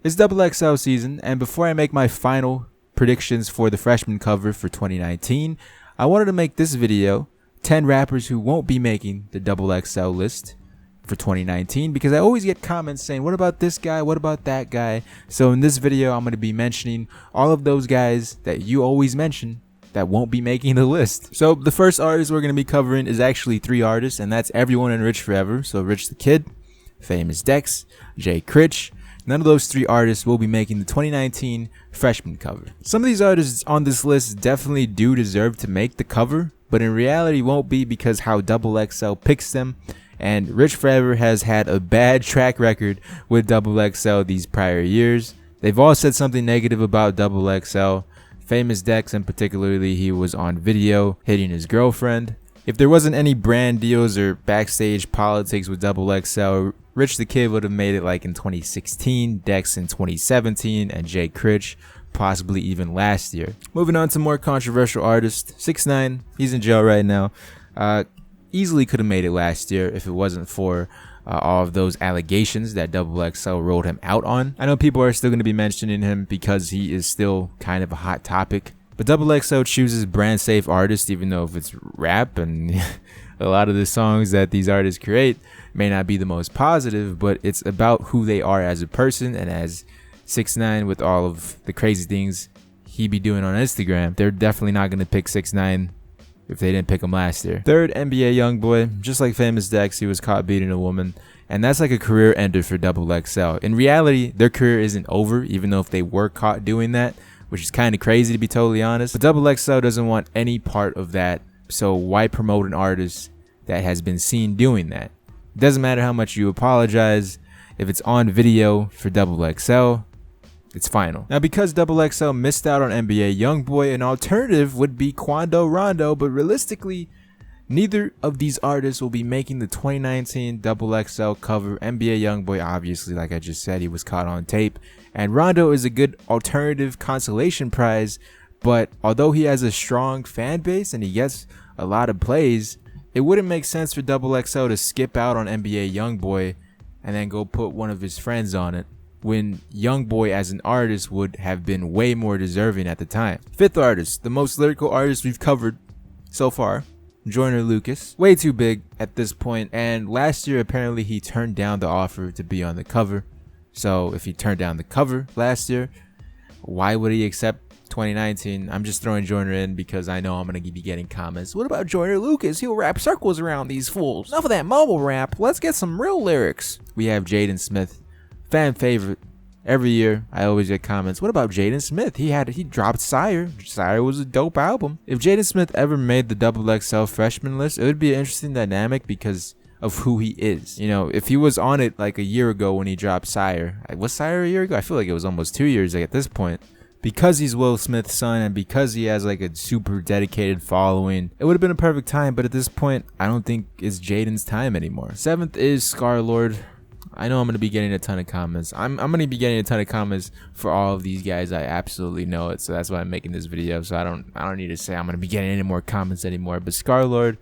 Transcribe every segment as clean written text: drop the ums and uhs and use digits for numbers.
It's XXL season, and before I make my final predictions for the freshman cover for 2019, I wanted to make this video 10 rappers who won't be making the XXL list for 2019, because I always get comments saying, what about this guy, what about that guy? So in this video, I'm going to be mentioning all of those guys that you always mention that won't be making the list. So the first artist we're going to be covering is actually 3 artists, and that's everyone in Rich Forever. So Rich the Kid, Famous Dex, Jay Critch. None of those 3 artists will be making the 2019 freshman cover. Some of these artists on this list definitely do deserve to make the cover, but in reality won't be because how XXL picks them. And Rich Forever has had a bad track record with XXL these prior years. They've all said something negative about XXL. Famous Dex, and particularly he was on video hitting his girlfriend. If there wasn't any brand deals or backstage politics with XXL, Rich the Kid would have made it like in 2016, Dex in 2017, and Jay Critch possibly even last year. Moving on to more controversial artists, 6ix9ine, he's in jail right now. Easily could have made it last year if it wasn't for all of those allegations that XXL rolled him out on. I know people are still going to be mentioning him because he is still kind of a hot topic, but XXL chooses brand safe artists, even though if it's rap, and a lot of the songs that these artists create may not be the most positive, but it's about who they are as a person. And as 6ix9ine, with all of the crazy things he be doing on Instagram, they're definitely not going to pick 6ix9ine if they didn't pick him last year. Third, NBA YoungBoy. Just like Famous Dex, he was caught beating a woman, and that's like a career ender for XXL. In reality, their career isn't over, even though if they were caught doing that, which is kind of crazy to be totally honest. But XXL doesn't want any part of that, so why promote an artist that has been seen doing that? It doesn't matter how much you apologize. If it's on video for XXL, it's final. Now, because XXL missed out on NBA YoungBoy, an alternative would be Quando Rondo, but realistically, neither of these artists will be making the 2019 XXL cover. NBA YoungBoy, obviously, like I just said, he was caught on tape, and Rondo is a good alternative consolation prize, but although he has a strong fan base and he gets a lot of plays, it wouldn't make sense for XXL to skip out on NBA YoungBoy and then go put one of his friends on it, when YoungBoy as an artist would have been way more deserving at the time. Fifth artist, the most lyrical artist we've covered so far, Joyner Lucas. Way too big at this point, and last year apparently he turned down the offer to be on the cover. So if he turned down the cover last year, why would he accept 2019? I'm just throwing Joyner in because I know I'm going to be getting comments. What about Joyner Lucas? He'll wrap circles around these fools. Enough of that mumble rap. Let's get some real lyrics. We have Jaden Smith. Fan favorite. Every year I always get comments, what about Jaden Smith? He dropped Sire. Sire was a dope album. If Jaden Smith ever made the XXL freshman list, it would be an interesting dynamic because of who he is. You know, if he was on it like a year ago when he dropped Sire. Was Sire a year ago? I feel like it was almost 2 years at this point. Because he's Will Smith's son and because he has like a super dedicated following, it would have been a perfect time, but at this point I don't think it's Jaden's time anymore. 7th is Scarlxrd. I know I'm going to be getting a ton of comments. I'm going to be getting a ton of comments for all of these guys. I absolutely know it. So that's why I'm making this video. So I don't need to say I'm going to be getting any more comments anymore. But Scarlxrd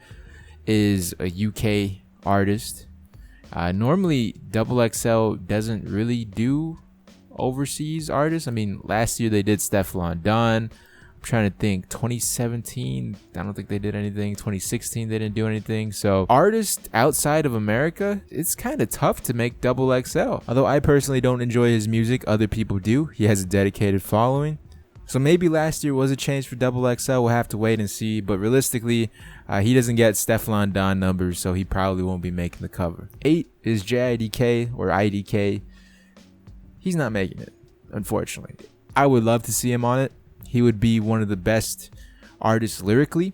is a UK artist. Normally XXL doesn't really do overseas artists. I mean, last year they did Stefflon Don. I'm trying to think. 2017, I don't think they did anything. 2016, they didn't do anything. So artists outside of America, it's kind of tough to make XXL. Although I personally don't enjoy his music, other people do. He has a dedicated following. So maybe last year was a change for XXL. We'll have to wait and see. But realistically, he doesn't get Stefflon Don numbers, so he probably won't be making the cover. 8 is JIDK or IDK. He's not making it, unfortunately. I would love to see him on it. He would be one of the best artists lyrically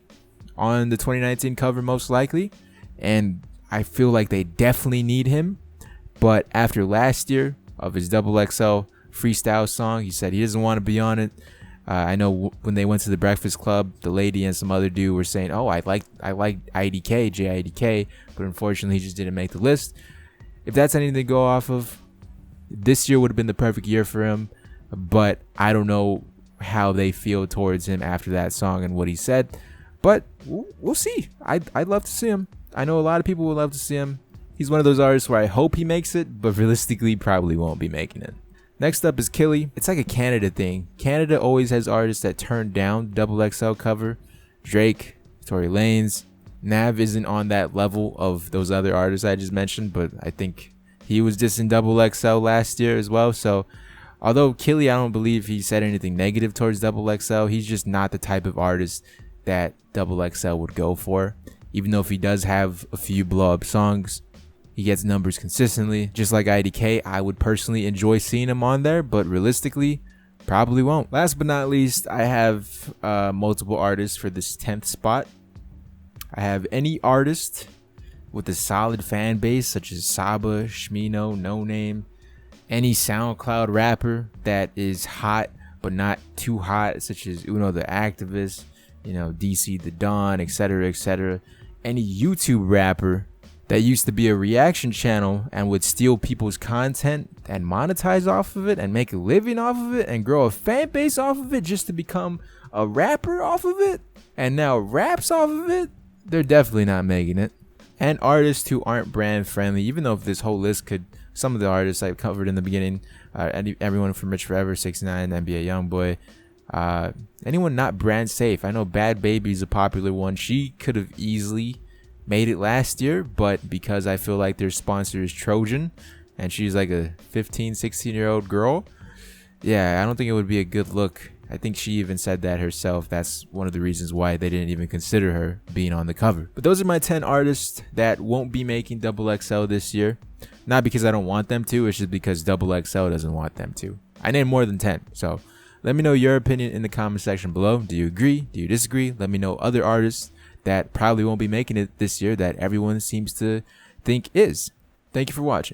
on the 2019 cover, most likely. And I feel like they definitely need him. But after last year of his XXL freestyle song, he said he doesn't want to be on it. I know when they went to the Breakfast Club, the lady and some other dude were saying, oh, I like IDK, JIDK, but unfortunately he just didn't make the list. If that's anything to go off of, this year would have been the perfect year for him. But I don't know how they feel towards him after that song and what he said, but we'll see. I'd love to see him. I know a lot of people would love to see him. He's one of those artists where I hope he makes it, but realistically probably won't be making it. Next up is Killy. It's like a Canada thing. Canada always has artists that turn down XXL cover. Drake, Tory Lanez. Nav isn't on that level of those other artists I just mentioned, but I think he was dissing XXL last year as well. So although Killy, I don't believe he said anything negative towards XXL, he's just not the type of artist that XXL would go for. Even though if he does have a few blow up songs, he gets numbers consistently. Just like IDK, I would personally enjoy seeing him on there, but realistically, probably won't. Last but not least, I have multiple artists for this 10th spot. I have any artist with a solid fan base, such as Saba, Shmino, No Name. Any SoundCloud rapper that is hot, but not too hot, such as Uno the Activist, DC the Don, etc., etc. Any YouTube rapper that used to be a reaction channel and would steal people's content and monetize off of it and make a living off of it and grow a fan base off of it just to become a rapper off of it and now raps off of it, they're definitely not making it. And artists who aren't brand friendly, even though if this whole list could, some of the artists I covered in the beginning, everyone from Rich Forever, 6ix9ine, NBA YoungBoy, anyone not brand safe. I know Bad Baby is a popular one. She could have easily made it last year, but because I feel like their sponsor is Trojan and she's like a 15-16-year-old girl, yeah, I don't think it would be a good look. I think she even said that herself. That's one of the reasons why they didn't even consider her being on the cover. But those are my 10 artists that won't be making XXL this year. Not because I don't want them to, it's just because XXL doesn't want them to. I named more than 10, so let me know your opinion in the comment section below. Do you agree? Do you disagree? Let me know other artists that probably won't be making it this year that everyone seems to think is. Thank you for watching.